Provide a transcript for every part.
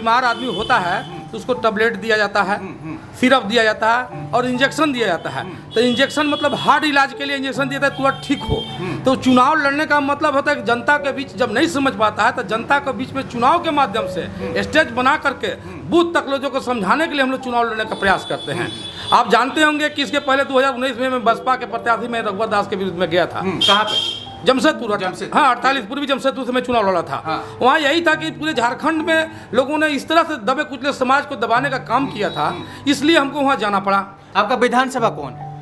बीमार आदमी होता है तो उसको टैबलेट दिया जाता है, सिरप दिया जाता है और इंजेक्शन दिया जाता है। तो इंजेक्शन मतलब हार्ड इलाज के लिए इंजेक्शन दिया जाता है तुरंत ठीक हो। तो चुनाव लड़ने का मतलब होता है कि जनता के बीच जब नहीं समझ पाता है तो जनता के बीच में चुनाव के माध्यम से स्टेज बना करके बूथ तक लोगों को समझाने के लिए हम लोग चुनाव लड़ने का प्रयास करते हैं। आप जानते होंगे कि इसके पहले 2019 में मैं बसपा के प्रत्याशी में रघुवर दास के विरुद्ध में गया था। कहाँ पे? जमशेदपुर। हाँ, 48 पूर्वी जमशेदपुर से मैं चुनाव लड़ा था। वहाँ यही था कि पूरे झारखंड में लोगों ने इस तरह से दबे कुचले समाज को दबाने का काम किया था, इसलिए हमको वहाँ जाना पड़ा। आपका विधानसभा कौन है?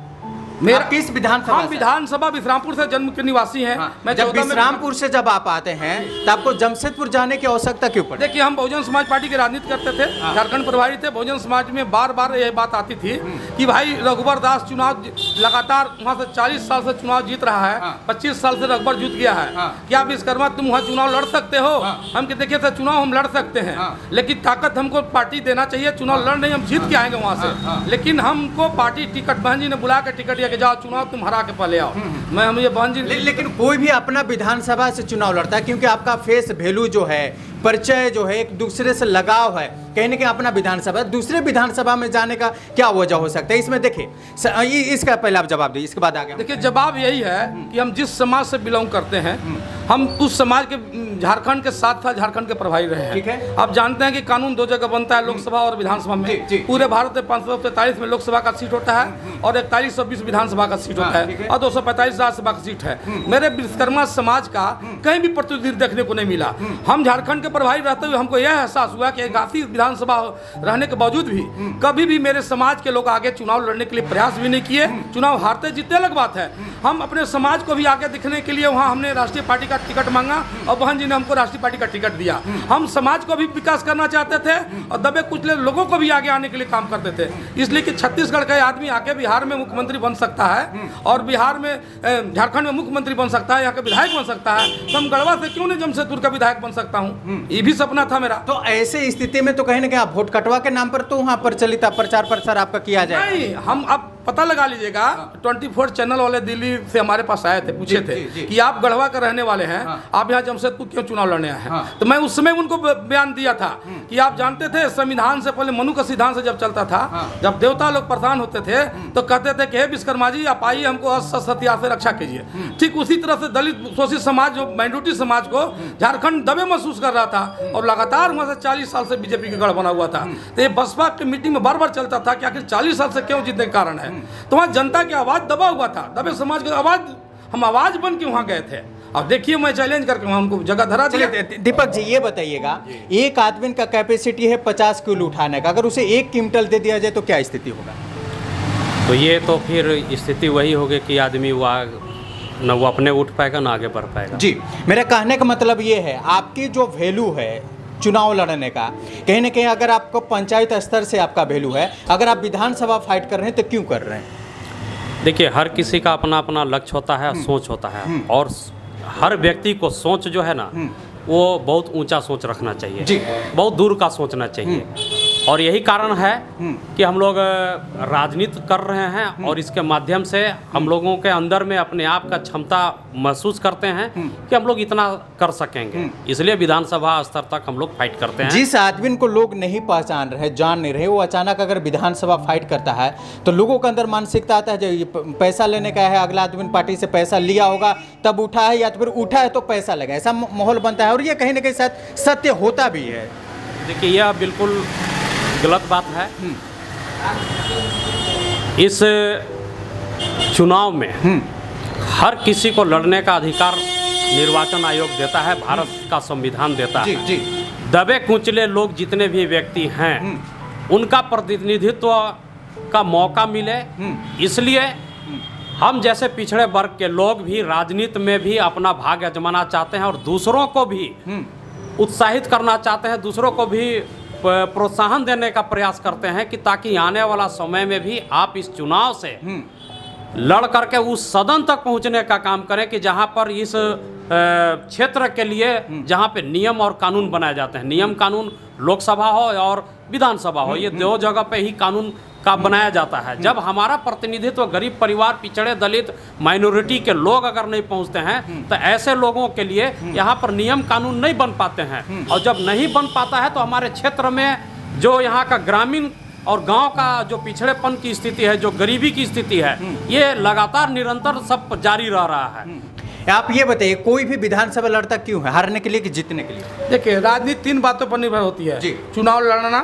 मेरा किस विधानसभा? हम विधानसभा विश्रामपुर से जन्म के निवासी हैं। मैं जब विश्रामपुर से जब आप आते हैं तो आपको जमशेदपुर जाने की आवश्यकता क्यों पड़ी? देखिए, हम बहुजन समाज पार्टी की राजनीति करते थे, झारखंड प्रभारी थे। बहुजन समाज में बार बार यह बात आती थी कि भाई रघुवर दास चुनाव लगातार वहाँ से 40 साल से चुनाव जीत रहा है, 25 साल से रघुवर जीत गया है, क्या विश्वकर्मा तुम वहाँ चुनाव लड़ सकते हो? हम कि देखिए सर, चुनाव हम लड़ सकते हैं, लेकिन ताकत हमको पार्टी देना चाहिए। चुनाव लड़ नहीं, हम जीत के आएंगे वहाँ से, लेकिन हमको पार्टी टिकट, बहन जी ने बुला के टिकट दिया कि जाओ चुनाव तुम हरा के पहले आओ। मैं हम ये बहन जी लेकिन कोई भी अपना विधानसभा से चुनाव लड़ता है क्योंकि आपका फेस वैल्यू जो है, परिचय जो है, एक दूसरे से लगाव है। कहीं ना कहीं अपना विधानसभा, दूसरे विधानसभा में जाने का क्या वजह हो सकता है? इसमें देखिए, इसका पहले आप जवाब दीजिए, इसके बाद आगे। देखिए, जवाब यही है कि हम जिस समाज से बिलोंग करते हैं, हम उस समाज के झारखंड के साथ साथ झारखंड के प्रभारी रहे हैं। ठीक है। आप जानते हैं कि कानून 2 जगह बनता है, लोकसभा और विधानसभा में। पूरे भारत में 543 में लोकसभा का सीट होता है और 4120 विधानसभा का सीट होता है और 245 राज्यसभा का सीट है। मेरे विश्वकर्मा समाज का कहीं भी प्रतिनिधि देखने को नहीं मिला। हम झारखंड के प्रभारी रहते हुए हमको यह एहसास हुआ कि 81 विधानसभा रहने के बावजूद भी कभी भी मेरे समाज के लोग आगे चुनाव लड़ने के लिए प्रयास भी नहीं किए। चुनाव हारते जीतते अलग बात है, हम अपने समाज को भी आगे दिखने के लिए वहाँ हमने राष्ट्रीय पार्टी का टिकट मांगा और बहन जी ने हमको राष्ट्रीय पार्टी का टिकट दिया। हम समाज को भी विकास करना चाहते थे और दबे कुचले लोगों को भी आगे आने के लिए काम करते थे, इसलिए कि छत्तीसगढ़ का आदमी आके बिहार में मुख्यमंत्री बन सकता है और बिहार में झारखंड में मुख्यमंत्री बन सकता है, यहाँ का विधायक बन सकता है, तो हम गढ़वा से क्यों नहीं जमशेदपुर का विधायक बन सकता हूँ? ये भी सपना था मेरा। तो ऐसे स्थिति में तो कहीं ना कहीं आप वोट कटवा के नाम पर तो वहाँ पर चलित प्रचार प्रसार आपका किया जाए। नहीं, हम अब पता लगा लीजिएगा, 24 चैनल वाले दिल्ली से हमारे पास आए थे, पूछे थे कि आप गढ़वा का रहने वाले हैं, आप यहाँ जमशेदपुर क्यों चुनाव लड़ने आए हैं? तो मैं उस समय उनको बयान दिया था कि आप जानते थे संविधान से पहले मनु का सिद्धांत से जब चलता था, जब देवता लोग परेशान होते थे तो कहते थे कि हे विश्वकर्मा जी, आप आइए हमको असत्या से रक्षा कीजिए। ठीक उसी तरह से दलित शोषित समाज, जो माइनॉरिटी समाज को झारखंड दबे महसूस कर रहा था और लगातार वहाँ से 40 साल से बीजेपी का गढ़ बना हुआ था। तो ये बसपा की मीटिंग में बार बार चलता था कि आखिर 40 साल से क्यों जीतने का कारण है। तो वहाँ जनता की आवाज दबा हुआ था, दबे समाज की आवाज, हम आवाज बन के वहाँ गए थे। अब देखिए, मैं चैलेंज करके वहाँ उनको जगह धरा दिया। दीपक जी, ये बताइएगा, एक आदमी का कैपेसिटी है 50 किलो उठाने का, अगर उसे 1 क्विंटल दे दिया जाए तो क्या स्थिति होगा? तो ये तो फिर स्थिति वही होगी कि आदमी न वो अपने उठ पाएगा ना आगे बढ़ पाएगा। जी, मेरा कहने का मतलब ये है, आपकी जो वैल्यू है चुनाव लड़ने का, कहीं ना कहीं अगर आपको पंचायत स्तर से आपका वैल्यू है, अगर आप विधानसभा फाइट कर रहे हैं तो क्यों कर रहे हैं? देखिए, हर किसी का अपना अपना लक्ष्य होता है, सोच होता है, और हर व्यक्ति को सोच जो है ना, वो बहुत ऊंचा सोच रखना चाहिए जी, बहुत दूर का सोचना चाहिए। और यही कारण है कि हम लोग राजनीति कर रहे हैं और इसके माध्यम से हम लोगों के अंदर में अपने आप का क्षमता महसूस करते हैं कि हम लोग इतना कर सकेंगे, इसलिए विधानसभा स्तर तक हम लोग फाइट करते हैं। जिस आदमी को लोग नहीं पहचान रहे, जान नहीं रहे, वो अचानक अगर विधानसभा फाइट करता है तो लोगों के अंदर मानसिकता आता है जो ये पैसा लेने का है, अगला आदमी पार्टी से पैसा लिया होगा तब उठा है, या तो फिर उठा है तो पैसा लगा, ऐसा माहौल बनता है और ये कहीं ना कहीं सत्य होता भी है। देखिए, यह बिल्कुल गलत बात है। इस चुनाव में हर किसी को लड़ने का अधिकार निर्वाचन आयोग देता है, भारत का संविधान देता है। जी। दबे कुचले लोग जितने भी व्यक्ति हैं उनका प्रतिनिधित्व का मौका मिले, इसलिए हम जैसे पिछड़े वर्ग के लोग भी राजनीति में भी अपना भाग आजमाना चाहते हैं और दूसरों को भी उत्साहित करना चाहते हैं, दूसरों को भी प्रोत्साहन देने का प्रयास करते हैं कि ताकि आने वाला समय में भी आप इस चुनाव से लड़ करके उस सदन तक पहुंचने का काम करें कि जहां पर इस क्षेत्र के लिए जहां पे नियम और कानून बनाए जाते हैं, नियम कानून लोकसभा हो और विधानसभा हो, ये 2 जगह पे ही कानून का बनाया जाता है। जब हमारा प्रतिनिधित्व गरीब परिवार, पिछड़े, दलित, माइनॉरिटी के लोग अगर नहीं पहुंचते हैं तो ऐसे लोगों के लिए यहाँ पर नियम कानून नहीं बन पाते हैं। और जब नहीं बन पाता है तो हमारे क्षेत्र में जो यहाँ का ग्रामीण और गांव का जो पिछड़ेपन की स्थिति है, जो गरीबी की स्थिति है, ये लगातार निरंतर सब जारी रह रहा है। आप ये बताइए, कोई भी विधानसभा लड़ता क्यों है? हारने के लिए कि जीतने के लिए? देखिए, राजनीति 3 बातों पर निर्भर होती है। चुनाव लड़ना,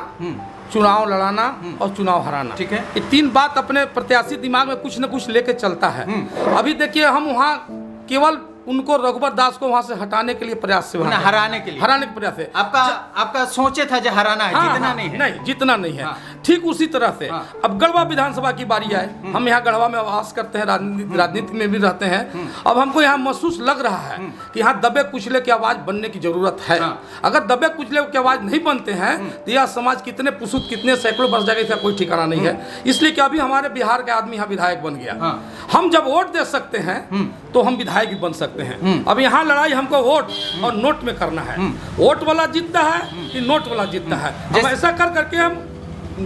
चुनाव लड़ाना और चुनाव हराना। ठीक है। ये 3 बात अपने प्रत्याशी दिमाग में कुछ न कुछ लेके चलता है। अभी देखिए, हम वहाँ केवल उनको रघुवर दास को वहाँ से हटाने के लिए प्रयास से हराने के प्रयास है। आपका सोचे था जो हराना है, जीतना नहीं है। नहीं, जीतना नहीं है। ठीक उसी तरह से अब गढ़वा विधानसभा की बारी आए। हम यहाँ गढ़वा में वास करते हैं, राजनीति में भी रहते हैं। अब हमको यहाँ महसूस लग रहा है कि यहाँ दबे कुचले की आवाज बनने की जरूरत है। अगर दबे कुचले की आवाज नहीं बनते हैं तो यह समाज कितने पुसुत, कितने सैकड़ों बस जाएगा, इसका कोई ठिकाना नहीं है। इसलिए कि अभी हमारे बिहार के आदमी यहाँ विधायक बन गया। हम जब वोट दे सकते हैं तो हम विधायक भी बन सकते हैं। अब यहाँ लड़ाई हमको वोट और नोट में करना है। वोट वाला जीतता है कि नोट वाला जीतता है। अब ऐसा कर करके हम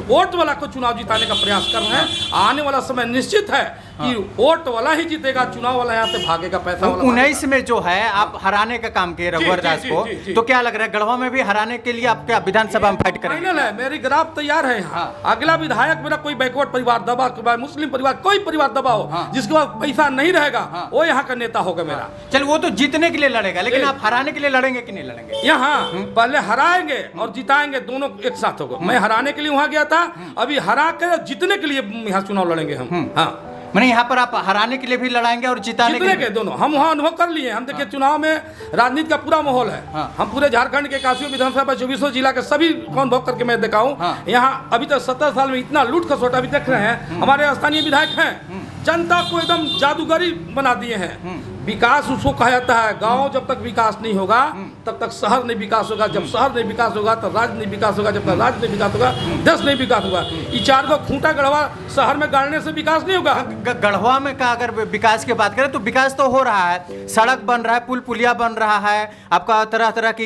वोट वाला को चुनाव जिताने का प्रयास कर रहे हैं। आने वाला समय निश्चित है कि वोट वाला ही जीतेगा, चुनाव वाला यहाँ से भागेगा, पैसा वाला। 19 में जो है आप हराने का काम किए रघुवर दास को, तो क्या लग रहा है गढ़वा में भी हराने के लिए आप क्या विधानसभा में फाइट करेंगे? फाइनल है, मेरी ग्राफ तैयार है यहाँ। अगला विधायक मेरा कोई बैकवर्ड परिवार दबा, मुस्लिम परिवार, कोई परिवार दबा हो जिसके पास पैसा नहीं रहेगा, वो यहाँ का नेता होगा मेरा। चल, वो तो जीतने के लिए लड़ेगा, लेकिन आप हराने के लिए लड़ेंगे कि नहीं लड़ेंगे? यहाँ पहले हराएंगे और जिताएंगे, दोनों एक साथ होगा। मैं हराने के लिए वहाँ गया था, अभी हरा के जीतने के लिए यहाँ चुनाव लड़ेंगे हम। हाँ, मैंने यहाँ पर आप हराने के लिए भी लड़ाएंगे और जिताने के लिए दोनों। हम वहाँ अनुभव कर लिए। हम देखिए, चुनाव में राजनीति का पूरा माहौल है। हम पूरे झारखंड के 81 विधानसभा 24 जिला के सभी को अनुभव करके मैं देखा हूँ। यहाँ अभी तक 70 साल में इतना लूट खसोटा भी देख रहे हैं। हमारे स्थानीय विधायक हैं, जनता को एकदम जादूगरी बना दिए हैं। विकास उसको कहा जाता है। गांव जब तक विकास नहीं होगा तब तक शहर नहीं विकास होगा, जब शहर नहीं विकास होगा तो राज्य नहीं विकास होगा, जब तक राज्य नहीं विकास होगा देश नहीं विकास होगा। ये 4 को खूंटा गढ़वा शहर में गाड़ने से विकास नहीं होगा। गढ़वा में का अगर विकास की बात करें तो विकास तो हो रहा है, सड़क बन रहा है, पुल पुलिया बन रहा है, आपका तरह तरह की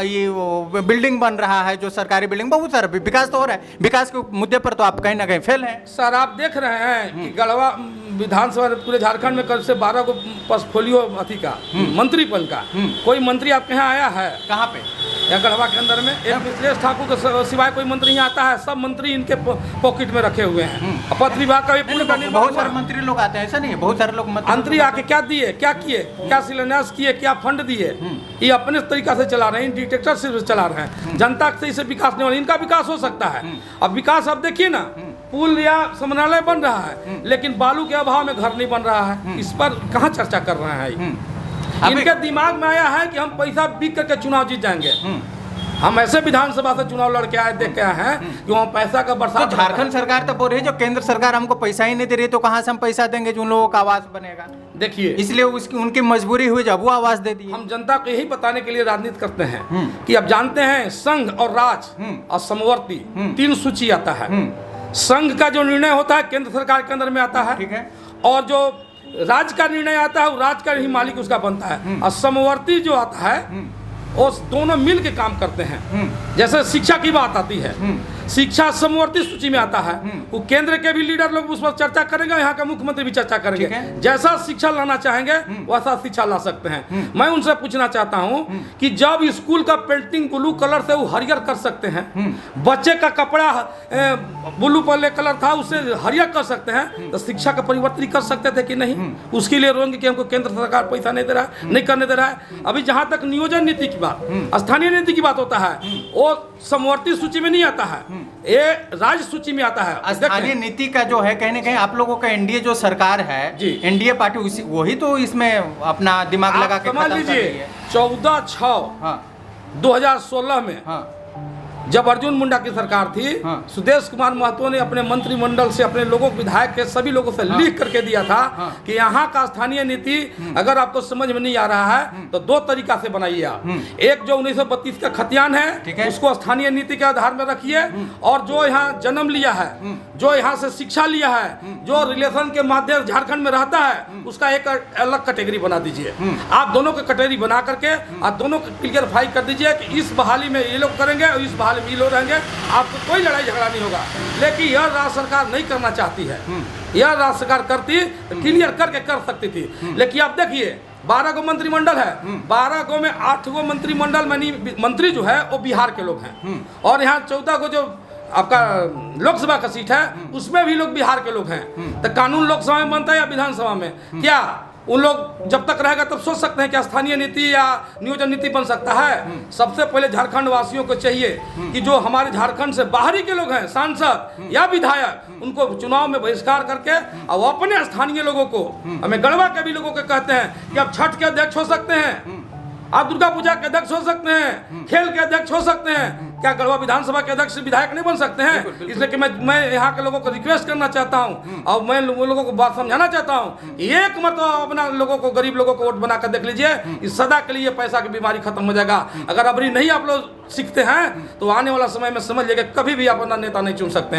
ये बिल्डिंग बन रहा है, जो सरकारी बिल्डिंग, बहुत सारा विकास तो हो रहा है। विकास के मुद्दे पर तो आप कहीं ना कहीं फेल हैं। सर, आप देख रहे हैं कि गढ़वा विधानसभा पूरे झारखंड में कल से 12 को पोर्टफोलियो अथी का मंत्रीपन का कोई मंत्री आपके यहाँ आया है? कहाँ पे? यहाँ गढ़वा के अंदर में एक मिथिलेश ठाकुर के सिवाय कोई मंत्री यहाँ आता है? सब मंत्री इनके पॉकेट में रखे हुए हैं। पथ विभाग का भी बहुत सारे मंत्री लोग आते हैं, ऐसा नहीं है? बहुत सारे लोग मंत्री आके क्या दिए, क्या किए, क्या शिलान्यास किए, क्या फंड दिए? ये अपने तरीका से चला रहे हैं, डिक्टेटरशिप से चला रहे हैं। जनता से इसे विकास नहीं हो रहा। इनका विकास हो सकता है। अब विकास अब देखिए ना, पुल या समन्वय बन रहा है, लेकिन बालू के अभाव में घर नहीं बन रहा है। इस पर कहाँ चर्चा कर रहे हैं? इनके दिमाग में आया है कि हम पैसा बिक करके चुनाव जीत जाएंगे। हम ऐसे विधानसभा से चुनाव लड़के आए, देख के आए हैं कि वहाँ पैसा का बरसात। तो झारखंड सरकार तो बोल रही है जो केंद्र सरकार हमको पैसा ही नहीं दे रही है, तो कहाँ से हम पैसा देंगे जो उन लोगों का आवास बनेगा? देखिए, इसलिए उनकी मजबूरी हुई जब वो आवाज दे दी। हम जनता को यही बताने के लिए राजनीति करते हैं कि अब जानते हैं संघ और राज और समवर्ती 3 सूची आता है। संघ का जो निर्णय होता है केंद्र सरकार के अंदर में आता है, ठीक है, और जो राज्य का निर्णय आता है वो राज्य का ही मालिक उसका बनता है। और समवर्ती जो आता है वो दोनों मिल के काम करते हैं। जैसे शिक्षा की बात आती है, शिक्षा समवर्ती सूची में आता है। वो केंद्र के भी लीडर लोग उस पर चर्चा करेंगे, यहाँ का मुख्यमंत्री भी चर्चा करेंगे। जैसा शिक्षा लाना चाहेंगे वैसा शिक्षा ला सकते हैं। मैं उनसे पूछना चाहता हूँ कि जब स्कूल का पेंटिंग ब्लू कलर से वो हरियर कर सकते हैं, बच्चे का कपड़ा ब्लू पहले कलर था उसे हरियर कर सकते हैं, तो शिक्षा का परिवर्तन कर सकते थे कि नहीं? उसके लिए रोएंगे कि हमको केंद्र सरकार पैसा नहीं दे रहा है, नहीं करने दे रहा है। अभी जहाँ तक नियोजन नीति की बात, स्थानीय नीति की बात होता है, वो समवर्ती सूची में नहीं आता है, ये राज्य सूची में आता है। स्थानीय नीति का जो है कहीं ना कहीं आप लोगों का एनडीए जो सरकार है, एनडीए पार्टी उसी वही तो इसमें अपना दिमाग लगा के समझ लीजिए 14/6/2016 में जब अर्जुन मुंडा की सरकार थी, सुदेश कुमार महतो ने अपने मंत्रिमंडल से अपने लोगों विधायक के सभी लोगों से लिख करके दिया था कि यहाँ का स्थानीय नीति अगर आपको समझ में नहीं आ रहा है तो 2 तरीका से बनाइए आप। एक जो 1932 का खतियान है उसको स्थानीय नीति के आधार में रखिए, और जो यहाँ जन्म लिया है, जो यहाँ से शिक्षा लिया है, जो रिलेशन के माध्यम झारखंड में रहता है, उसका एक अलग कैटेगरी बना दीजिए। आप दोनों की कैटेगरी बना करके आप दोनों को क्लियरफाई कर दीजिए कि इस बहाली में ये लोग करेंगे और इस बहाली हमारे मिलो रहेंगे, आपको कोई लड़ाई झगड़ा नहीं होगा। लेकिन यह राज्य सरकार नहीं करना चाहती है। यह राज्य सरकार करती तो क्लियर करके कर सकती थी, लेकिन आप देखिए 12 गो मंत्रिमंडल है, 12 गो में 8 गो मंत्रिमंडल में मंत्री जो है वो बिहार के लोग हैं, और यहाँ 14 गो जो आपका लोकसभा का सीट है उसमें भी लोग बिहार के लोग हैं। तो कानून लोकसभा में बनता है या विधानसभा में? क्या उन लोग जब तक रहेगा तब सोच सकते हैं कि स्थानीय नीति या नियोजन नीति बन सकता है? सबसे पहले झारखंड वासियों को चाहिए कि जो हमारे झारखंड से बाहरी के लोग हैं, सांसद या विधायक, उनको चुनाव में बहिष्कार करके और अपने स्थानीय लोगों को, हमें गढ़वा के भी लोगों को कहते हैं कि आप छठ के अध्यक्ष हो सकते हैं, आप दुर्गा पूजा के अध्यक्ष हो सकते हैं, खेल के अध्यक्ष हो सकते हैं, क्या गढ़वा विधानसभा के अध्यक्ष विधायक नहीं बन सकते हैं? इसलिए कि मैं यहाँ के लोगों को रिक्वेस्ट करना चाहता हूँ और मैं लोगों को बात समझाना चाहता हूँ, एक मरतबा अपना लोगों को, गरीब लोगों को वोट बना कर देख लीजिए, इस सदा के लिए पैसा की बीमारी खत्म हो जाएगा। अगर अभी नहीं आप लोग सीखते हैं तो आने वाला समय में समझ लीजिए कभी भी आप अपना नेता नहीं चुन सकते हैं।